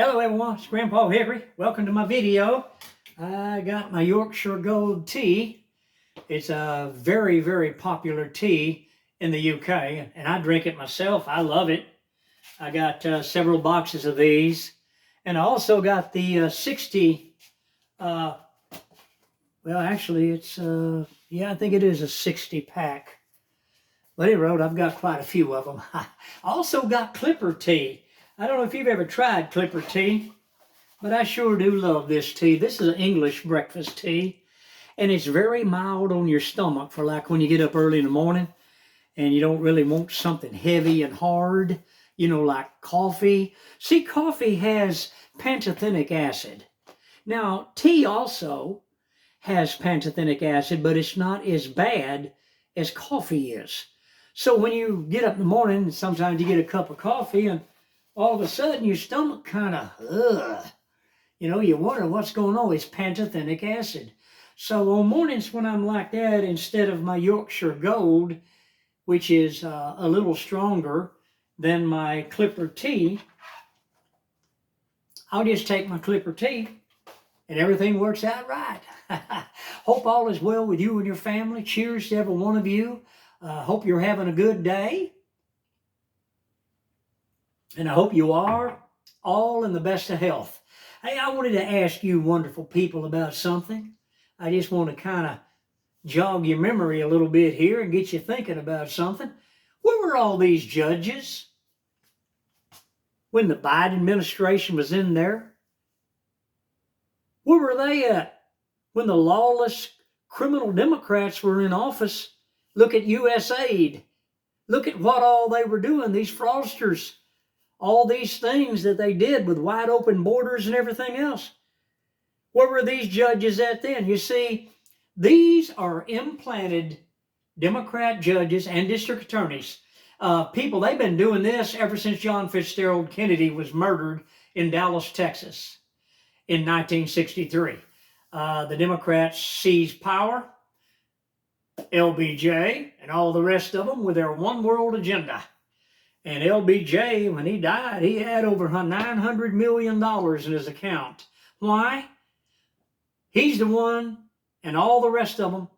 Hello everyone, it's Grandpa Hickory. Welcome to my video. I got my Yorkshire Gold tea. It's a very, very popular tea in the UK, and I drink it myself. I love it. I got several boxes of these, and I also got the 60, well actually it's, I think it is a 60 pack. But anyway, I've got quite a few of them. I also got Clipper tea. I don't know if you've ever tried Clipper tea, but I sure do love this tea. This is an English breakfast tea, and it's very mild on your stomach for like when you get up early in the morning and you don't really want something heavy and hard, like coffee. See, coffee has pantothenic acid. Now, tea also has pantothenic acid, but it's not as bad as coffee is. So when you get up in the morning, sometimes you get a cup of coffee and all of a sudden your stomach kind of, you wonder what's going on. It's pantothenic acid. So on mornings when I'm like that, instead of my Yorkshire Gold, which is a little stronger than my Clipper tea, I'll just take my Clipper tea and everything works out right. Hope all is well with you and your family. Cheers to every one of you. Hope you're having a good day. And I hope you are all in the best of health. Hey, I wanted to ask you wonderful people about something. I just want to kind of jog your memory a little bit here and get you thinking about something. Where were all these judges when the Biden administration was in there? Where were they at when the lawless criminal Democrats were in office? Look at USAID. Look at what all they were doing, these fraudsters. All these things that they did with wide open borders and everything else. Where were these judges at then? You see, these are implanted Democrat judges and district attorneys. People, they've been doing this ever since John Fitzgerald Kennedy was murdered in Dallas, Texas in 1963. The Democrats seized power, LBJ and all the rest of them with their one world agenda. And LBJ, when he died, he had over $900 million in his account. Why? He's the one, and all the rest of them,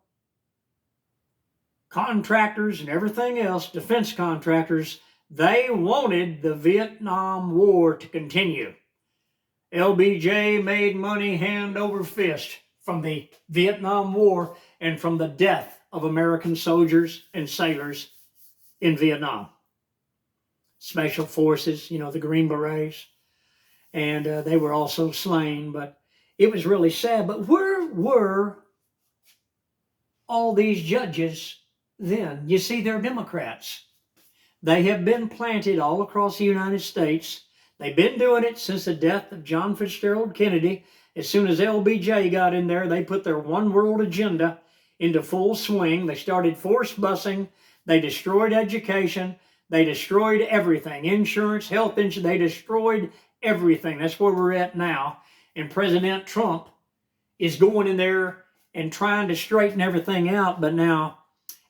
contractors and everything else, defense contractors, they wanted the Vietnam War to continue. LBJ made money hand over fist from the Vietnam War and from the death of American soldiers and sailors in Vietnam. Special forces, the Green Berets, and they were also slain, but it was really sad. But where were all these judges then? You see, they're Democrats. They have been planted all across the United States. They've been doing it since the death of John Fitzgerald Kennedy. As soon as LBJ got in there, they put their one world agenda into full swing. They started forced busing. They destroyed education. They destroyed everything. Insurance, health insurance, they destroyed everything. That's where we're at now. And President Trump is going in there and trying to straighten everything out. But now,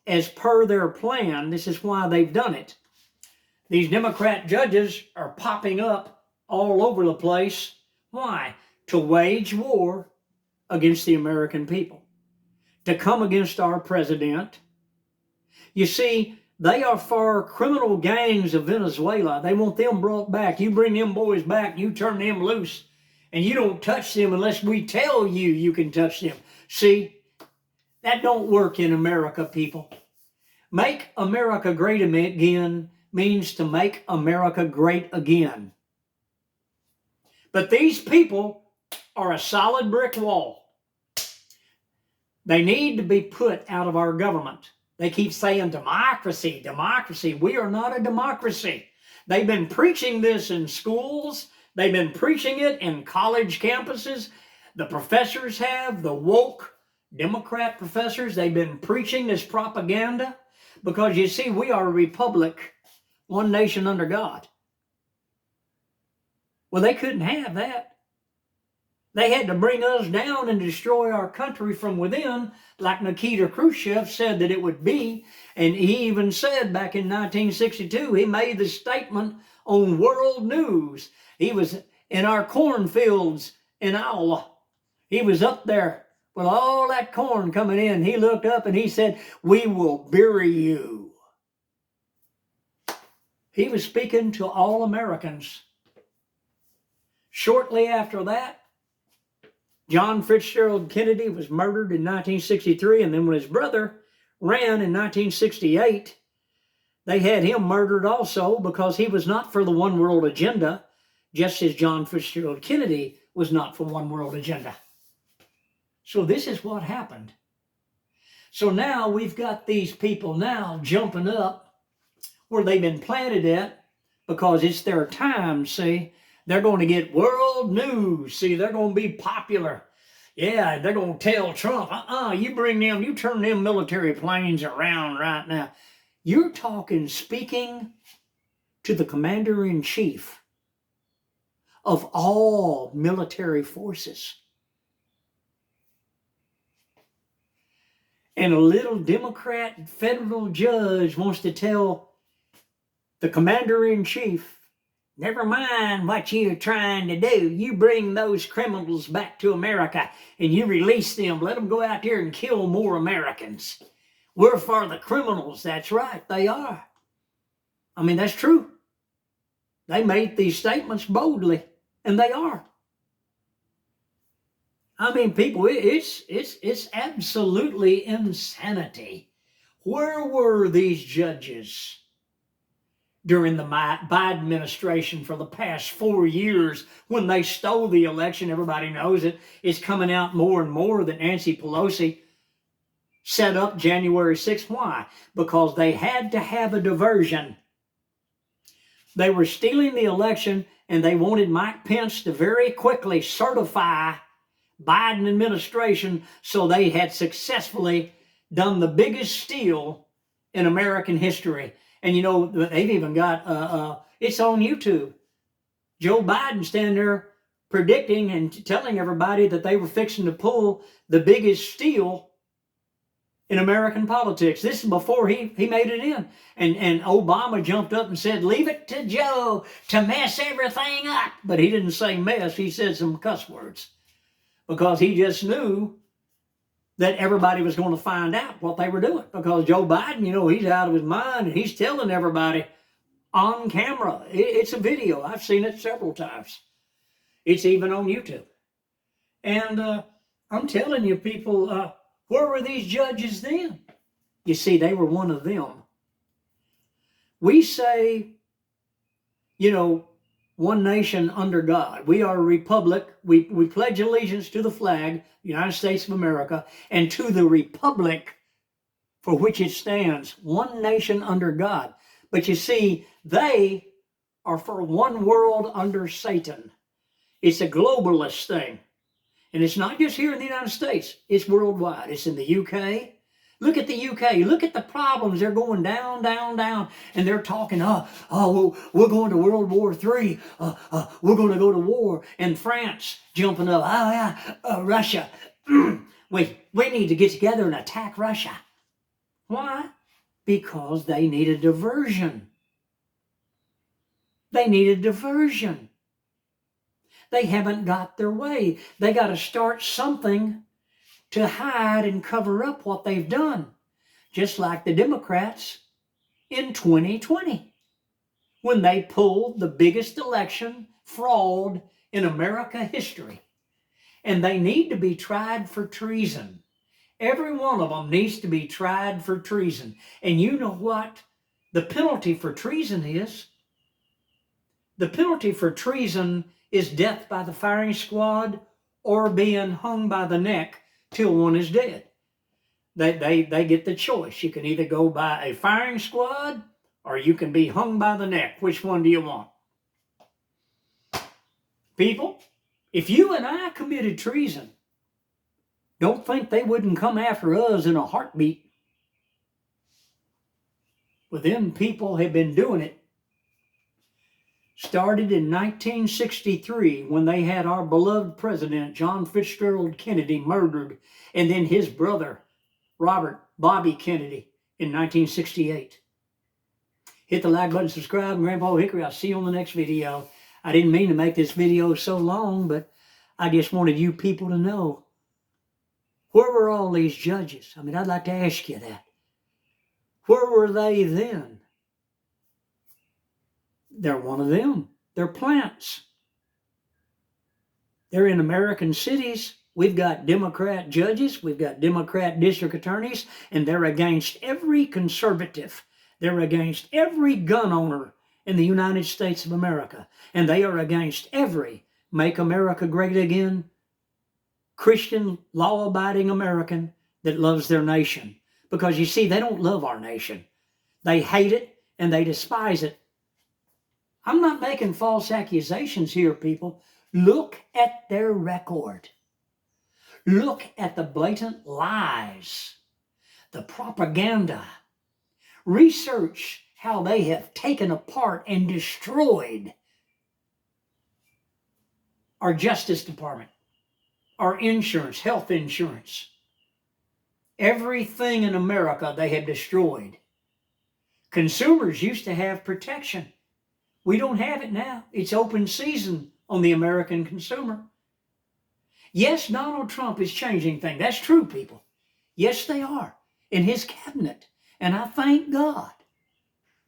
as per their plan, this is why they've done it. These Democrat judges are popping up all over the place. Why? To wage war against the American people. To come against our president. You see, they are for criminal gangs of Venezuela. They want them brought back. You bring them boys back, you turn them loose, and you don't touch them unless we tell you you can touch them. See, that don't work in America, people. Make America great again means to make America great again. But these people are a solid brick wall. They need to be put out of our government. They keep saying democracy, democracy. We are not a democracy. They've been preaching this in schools. They've been preaching it in college campuses. The professors have, the woke Democrat professors, they've been preaching this propaganda because, you see, we are a republic, one nation under God. Well, they couldn't have that. They had to bring us down and destroy our country from within, like Nikita Khrushchev said that it would be. And he even said back in 1962, he made the statement on world news. He was in our cornfields in Iowa. He was up there with all that corn coming in. He looked up and he said, "We will bury you." He was speaking to all Americans. Shortly after that, John Fitzgerald Kennedy was murdered in 1963, and then when his brother ran in 1968, they had him murdered also because he was not for the one world agenda, just as John Fitzgerald Kennedy was not for one world agenda. So this is what happened. So now we've got these people now jumping up where they've been planted at because it's their time, see. They're going to get world news, see. They're going to be popular. Yeah, they're going to tell Trump, you turn them military planes around right now. You're talking speaking to the commander-in-chief of all military forces. And a little Democrat federal judge wants to tell the commander-in-chief, never mind what you're trying to do. You bring those criminals back to America and you release them. Let them go out there and kill more Americans. We're for the criminals. That's right, they are. I mean, that's true. They made these statements boldly, and they are. I mean, people, it's absolutely insanity. Where were these judges during the Biden administration for the past 4 years when they stole the election? Everybody knows it. It's coming out more and more that Nancy Pelosi set up January 6th. Why? Because they had to have a diversion. They were stealing the election, and they wanted Mike Pence to very quickly certify Biden administration, so they had successfully done the biggest steal in American history. And you know, they've even got, it's on YouTube, Joe Biden standing there predicting and telling everybody that they were fixing to pull the biggest steal in American politics. This is before he made it in. And Obama jumped up and said, "Leave it to Joe to mess everything up." But he didn't say mess, he said some cuss words. Because he just knew that everybody was going to find out what they were doing. Because Joe Biden, you know, he's out of his mind and he's telling everybody on camera. It's a video. I've seen it several times. It's even on YouTube. And I'm telling you, people, where were these judges then? You see, they were one of them. We say, you know, one nation under God. We are a republic. We pledge allegiance to the flag, United States of America, and to the republic for which it stands. One nation under God. But you see, they are for one world under Satan. It's a globalist thing. And it's not just here in the United States. It's worldwide. It's in the UK. Look at the UK. Look at the problems. They're going down, down, down. And they're talking, we're going to World War III. We're going to go to war. And France jumping up. Russia. we need to get together and attack Russia. Why? Because they need a diversion. They need a diversion. They haven't got their way. They got to start something to hide and cover up what they've done. Just like the Democrats in 2020, when they pulled the biggest election fraud in America history. And they need to be tried for treason. Every one of them needs to be tried for treason. And you know what the penalty for treason is? The penalty for treason is death by the firing squad or being hung by the neck till one is dead. They get the choice. You can either go by a firing squad or you can be hung by the neck. Which one do you want? People, if you and I committed treason, don't think they wouldn't come after us in a heartbeat. Well, them people have been doing it. Started in 1963 when they had our beloved president, John Fitzgerald Kennedy, murdered, and then his brother, Robert Bobby Kennedy, in 1968. Hit the like button, subscribe, and Grandpa Hickory. I'll see you on the next video. I didn't mean to make this video so long, but I just wanted you people to know, where were all these judges? I mean, I'd like to ask you that. Where were they then? They're one of them. They're plants. They're in American cities. We've got Democrat judges, we've got Democrat district attorneys, and they're against every conservative. They're against every gun owner in the United States of America. And they are against every Make America Great Again Christian, law-abiding American that loves their nation. Because you see, they don't love our nation. They hate it and they despise it. I'm not making false accusations here, people. Look at their record. Look at the blatant lies, the propaganda. Research how they have taken apart and destroyed our Justice Department, our insurance, health insurance. Everything in America they have destroyed. Consumers used to have protection. We don't have it now. It's open season on the American consumer. Yes, Donald Trump is changing things. That's true, people. Yes, they are. In his cabinet. And I thank God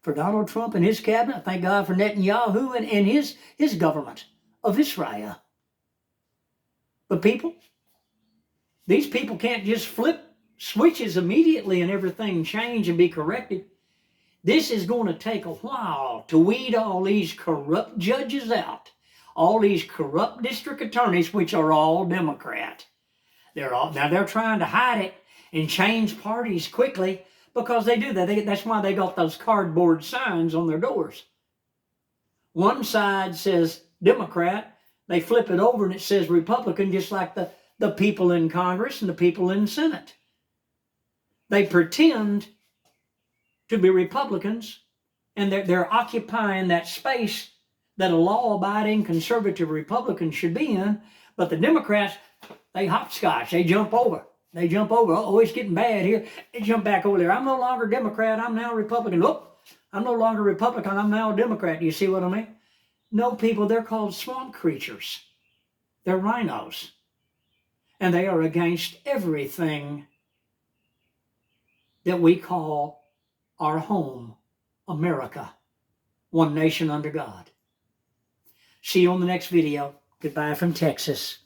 for Donald Trump and his cabinet. I thank God for Netanyahu and his government of Israel. But people, these people can't just flip switches immediately and everything change and be corrected. This is going to take a while to weed all these corrupt judges out. All these corrupt district attorneys, which are all Democrat. They're trying to hide it and change parties quickly because they do that. That's why they got those cardboard signs on their doors. One side says Democrat, they flip it over and it says Republican, just like the people in Congress and the people in the Senate. They pretend to be Republicans, and they're occupying that space that a law-abiding conservative Republican should be in, but the Democrats, they hopscotch, they jump over. Oh, it's getting bad here. They jump back over there. I'm no longer Democrat, I'm now Republican. Oh, I'm no longer Republican, I'm now a Democrat. Do you see what I mean? No, people, they're called swamp creatures. They're rhinos. And they are against everything that we call our home, America. One nation under God. See you on the next video. Goodbye from Texas.